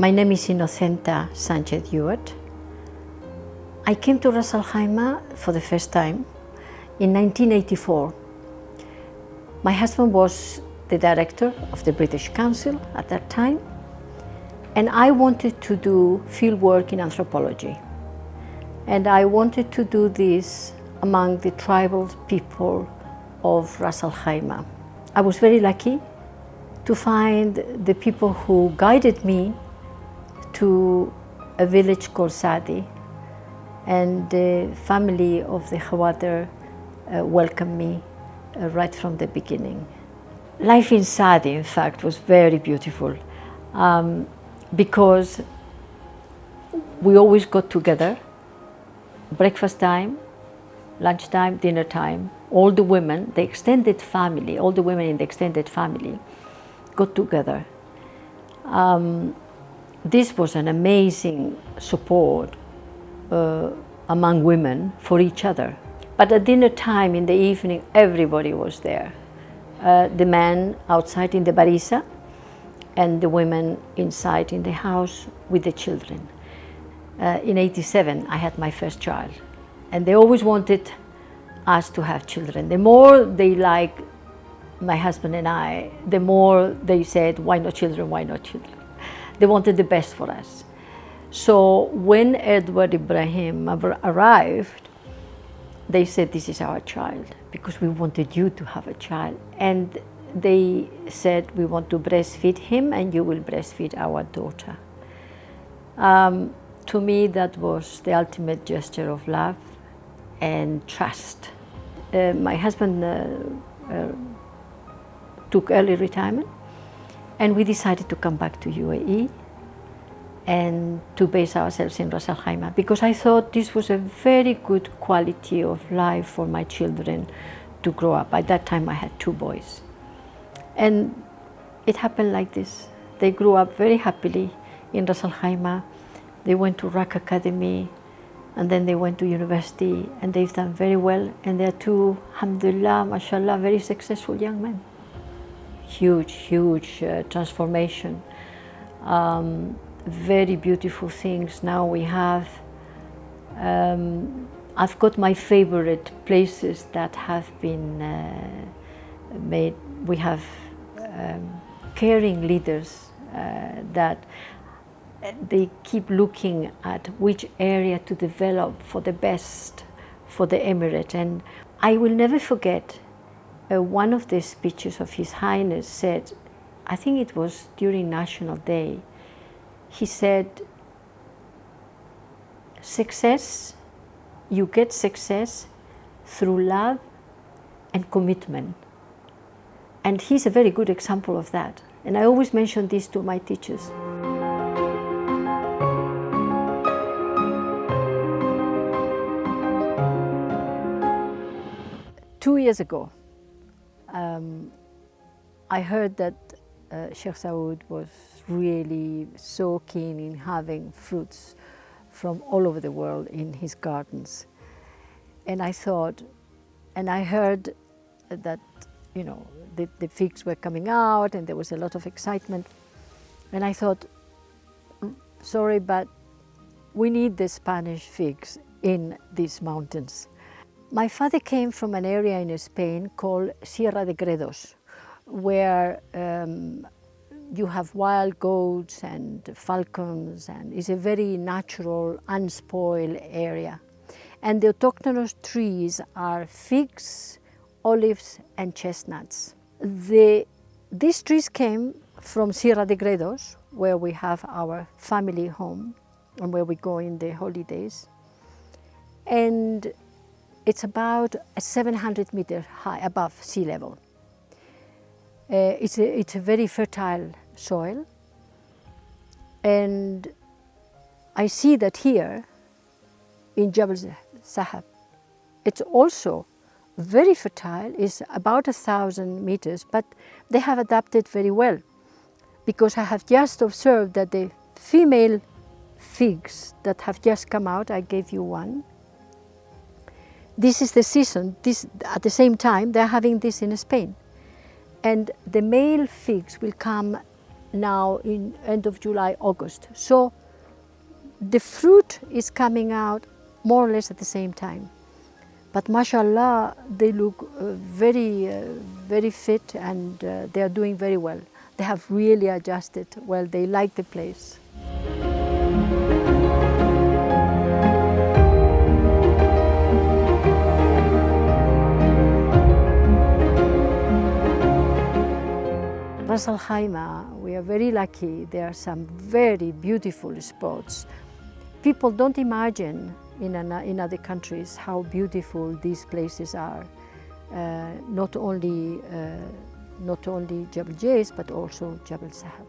My name is Inocenta Ewart. I came to Ras Al Khaimah for the first time in 1984. My husband was the director of the British Council at that time, and I wanted to do field work in anthropology. And I wanted to do this among the tribal people of Ras Al Khaimah. I was very lucky to find the people who guided me to a village called Sadi, and the family of the Khawater welcomed me right from the beginning. Life in Sadi, in fact, was very beautiful because we always got together, breakfast time, lunchtime, dinner time. All the women, the extended family, all the women in the extended family got together. This was an amazing support among women for each other. But at dinner time in the evening, everybody was there. The men outside in the barisa and the women inside in the house with the children. In '87, I had my first child, and they always wanted us to have children. The more they liked my husband and I, the more they said, why not children, why not children? They wanted the best for us. So when Edward Ibrahim arrived, they said, this is our child, because we wanted you to have a child. And they said, we want to breastfeed him and you will breastfeed our daughter. To me, that was the ultimate gesture of love and trust. My husband took early retirement, and we decided to come back to UAE and to base ourselves in Ras Al Khaimah, because I thought this was a very good quality of life for my children to grow up. At that time I had 2 boys. And it happened like this. They grew up very happily in Ras Al Khaimah. They went to RAK Academy, and then they went to university, and they've done very well. And they're 2, alhamdulillah, mashallah, very successful young men. Huge transformation. Very beautiful things now we have. I've got my favorite places that have been made. We have caring leaders that they keep looking at which area to develop for the best for the Emirate. And I will never forget one of the speeches of His Highness said, I think it was during National Day, he said, success, you get success through love and commitment. And he's a very good example of that. And I always mention this to my teachers. Two years ago, I heard that Sheikh Saud was really so keen in having fruits from all over the world in his gardens. And I thought, and I heard that, you know, the figs were coming out and there was a lot of excitement. And I thought, sorry, but we need the Spanish figs in these mountains. My father came from an area in Spain called Sierra de Gredos, where you have wild goats and falcons, and it's a very natural, unspoiled area. And the autochthonous trees are figs, olives, and chestnuts. These trees came from Sierra de Gredos, where we have our family home and where we go in the holidays. And it's about 700 meters high above sea level. It's a very fertile soil, and I see that here in Jebel Al Sahab, it's also very fertile. It's about 1,000 meters, but they have adapted very well, because I have just observed that the female figs that have just come out, I gave you one. This is the season. At the same time, they're having this in Spain. And the male figs will come now in end of July, August. So the fruit is coming out more or less at the same time. But mashallah, they look very fit, and they are doing very well. They have really adjusted well. They like the place. Ras Al Khaimah, we are very lucky. There are some very beautiful spots. People don't imagine in other countries how beautiful these places are. Not only Jebel Jais, but also Jebel Sahab.